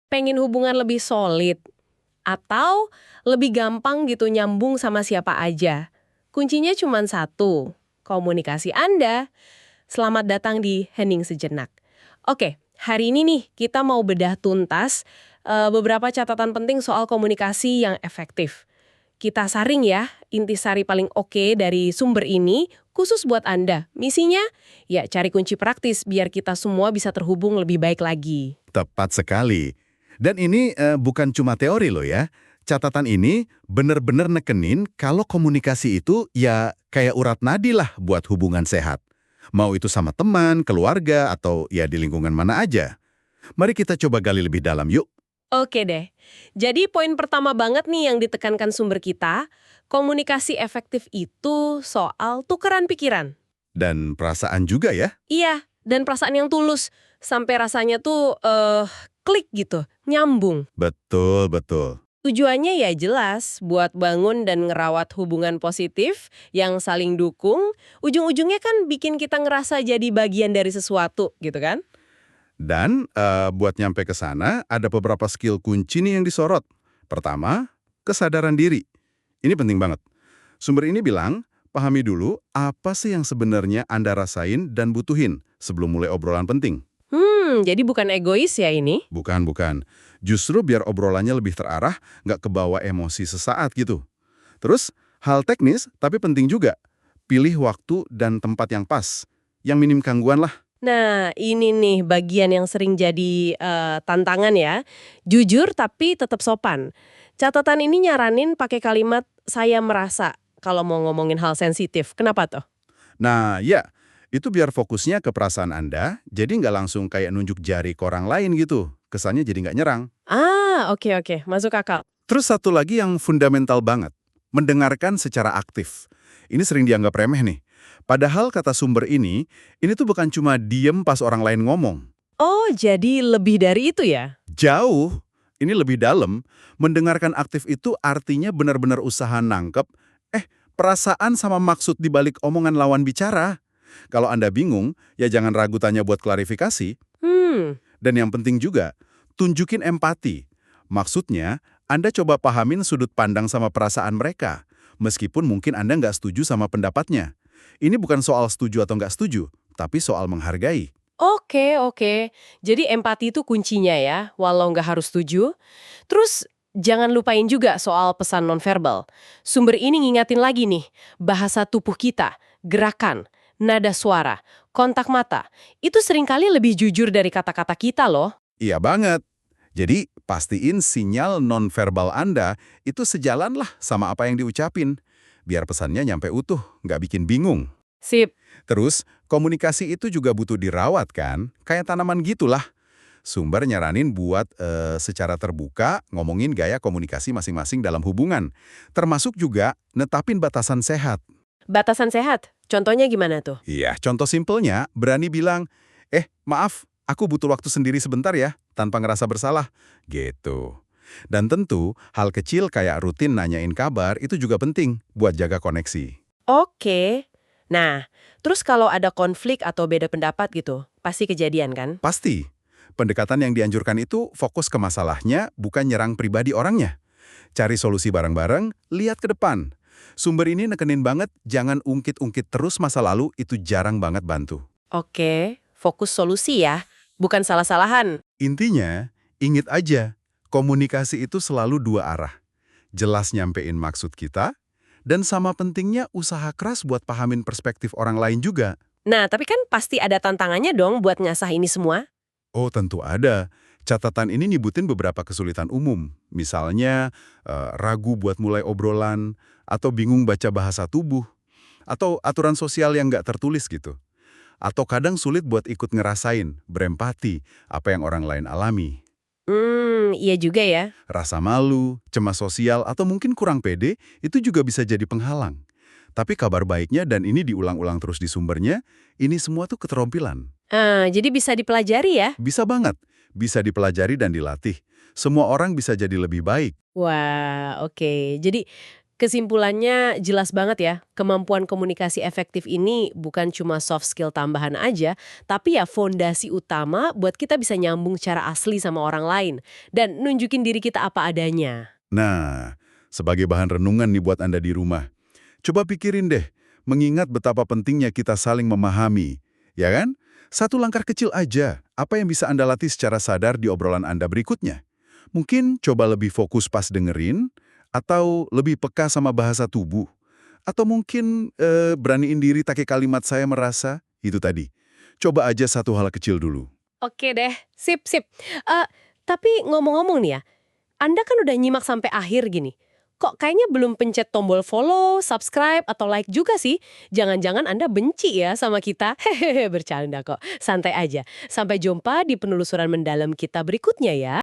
Pengen hubungan lebih solid atau lebih gampang gitu nyambung sama siapa aja. Kuncinya cuma satu, komunikasi Anda. Selamat datang di Hening Sejenak. Oke, hari ini nih kita mau bedah tuntas beberapa catatan penting soal komunikasi yang efektif. Kita saring ya, intisari paling oke dari sumber ini khusus buat Anda. Misinya, ya cari kunci praktis biar kita semua bisa terhubung lebih baik lagi. Tepat sekali. Dan ini bukan cuma teori loh ya. Catatan ini bener-bener nekenin kalau komunikasi itu ya kayak urat nadi lah buat hubungan sehat. Mau itu sama teman, keluarga, atau ya di lingkungan mana aja. Mari kita coba gali lebih dalam yuk. Oke deh. Jadi poin pertama banget nih yang ditekankan sumber kita, komunikasi efektif itu soal tukeran pikiran. Dan perasaan juga ya. Iya, dan perasaan yang tulus. Sampai rasanya tuh klik gitu, nyambung. Betul, betul. Tujuannya ya jelas, buat bangun dan ngerawat hubungan positif yang saling dukung. Ujung-ujungnya kan bikin kita ngerasa jadi bagian dari sesuatu gitu kan? Dan buat nyampe ke sana, ada beberapa skill kunci nih yang disorot. Pertama, kesadaran diri. Ini penting banget. Sumber ini bilang, pahami dulu apa sih yang sebenarnya Anda rasain dan butuhin sebelum mulai obrolan penting. Jadi bukan egois ya ini? Bukan, bukan. Justru biar obrolannya lebih terarah, nggak kebawa emosi sesaat gitu. Terus, hal teknis tapi penting juga. Pilih waktu dan tempat yang pas. Yang minim gangguan lah. Nah, ini nih bagian yang sering jadi tantangan ya. Jujur tapi tetap sopan. Catatan ini nyaranin pakai kalimat saya merasa kalau mau ngomongin hal sensitif. Kenapa tuh? Nah, ya, itu biar fokusnya ke perasaan Anda, jadi nggak langsung kayak nunjuk jari ke orang lain gitu. Kesannya jadi nggak nyerang. Oke. Masuk akal. Terus satu lagi yang fundamental banget, mendengarkan secara aktif. Ini sering dianggap remeh nih. Padahal kata sumber ini tuh bukan cuma diem pas orang lain ngomong. Oh, jadi lebih dari itu ya? Jauh, ini lebih dalam. Mendengarkan aktif itu artinya benar-benar usaha nangkep, perasaan sama maksud di balik omongan lawan bicara. Kalau Anda bingung, ya jangan ragu tanya buat klarifikasi. Dan yang penting juga, tunjukin empati. Maksudnya, Anda coba pahamin sudut pandang sama perasaan mereka, meskipun mungkin Anda nggak setuju sama pendapatnya. Ini bukan soal setuju atau nggak setuju, tapi soal menghargai. Oke. Jadi empati itu kuncinya ya, walau nggak harus setuju. Terus jangan lupain juga soal pesan nonverbal. Sumber ini ngingatin lagi nih, bahasa tubuh kita, gerakan, nada suara, kontak mata. Itu seringkali lebih jujur dari kata-kata kita loh. Iya banget. Jadi, pastiin sinyal nonverbal Anda itu sejalan lah sama apa yang diucapin. Biar pesannya nyampe utuh, nggak bikin bingung. Sip. Terus, komunikasi itu juga butuh dirawat kan? Kayak tanaman gitulah. Sumber nyaranin buat secara terbuka ngomongin gaya komunikasi masing-masing dalam hubungan. Termasuk juga netapin batasan sehat. Batasan sehat, contohnya gimana tuh? Iya, contoh simpelnya berani bilang, maaf, aku butuh waktu sendiri sebentar ya, tanpa ngerasa bersalah. Gitu. Dan tentu, hal kecil kayak rutin nanyain kabar itu juga penting buat jaga koneksi. Oke. Nah, terus kalau ada konflik atau beda pendapat gitu, pasti kejadian kan? Pasti. Pendekatan yang dianjurkan itu fokus ke masalahnya, bukan nyerang pribadi orangnya. Cari solusi bareng-bareng, lihat ke depan. Sumber ini nekenin banget, jangan ungkit-ungkit terus masa lalu, itu jarang banget bantu. Oke, fokus solusi ya, bukan salah-salahan. Intinya, ingat aja, komunikasi itu selalu dua arah. Jelas nyampein maksud kita, dan sama pentingnya usaha keras buat pahamin perspektif orang lain juga. Nah, tapi kan pasti ada tantangannya dong buat ngasah ini semua. Oh, tentu ada. Catatan ini nyebutin beberapa kesulitan umum. Misalnya, ragu buat mulai obrolan, atau bingung baca bahasa tubuh, atau aturan sosial yang nggak tertulis gitu. Atau kadang sulit buat ikut ngerasain, berempati, apa yang orang lain alami. Iya juga ya. Rasa malu, cemas sosial, atau mungkin kurang pede, itu juga bisa jadi penghalang. Tapi kabar baiknya, dan ini diulang-ulang terus di sumbernya, ini semua tuh keterampilan. Jadi bisa dipelajari ya? Bisa banget. Bisa dipelajari dan dilatih. Semua orang bisa jadi lebih baik. Wah, oke. Jadi Kesimpulannya jelas banget ya, kemampuan komunikasi efektif ini bukan cuma soft skill tambahan aja, tapi ya fondasi utama buat kita bisa nyambung secara asli sama orang lain dan nunjukin diri kita apa adanya. Nah, sebagai bahan renungan nih buat Anda di rumah, coba pikirin deh, mengingat betapa pentingnya kita saling memahami, ya kan? Satu langkah kecil aja, apa yang bisa Anda latih secara sadar di obrolan Anda berikutnya? Mungkin coba lebih fokus pas dengerin, atau lebih peka sama bahasa tubuh. Atau mungkin beraniin diri pakai kalimat saya merasa, itu tadi. Coba aja satu hal kecil dulu. Oke deh, sip, sip. Eh, tapi ngomong-ngomong nih ya, Anda kan udah nyimak sampai akhir gini. Kok kayaknya belum pencet tombol follow, subscribe, atau like juga sih? Jangan-jangan Anda benci ya sama kita? Hehehe, bercanda kok. Santai aja. Sampai jumpa di penelusuran mendalam kita berikutnya ya.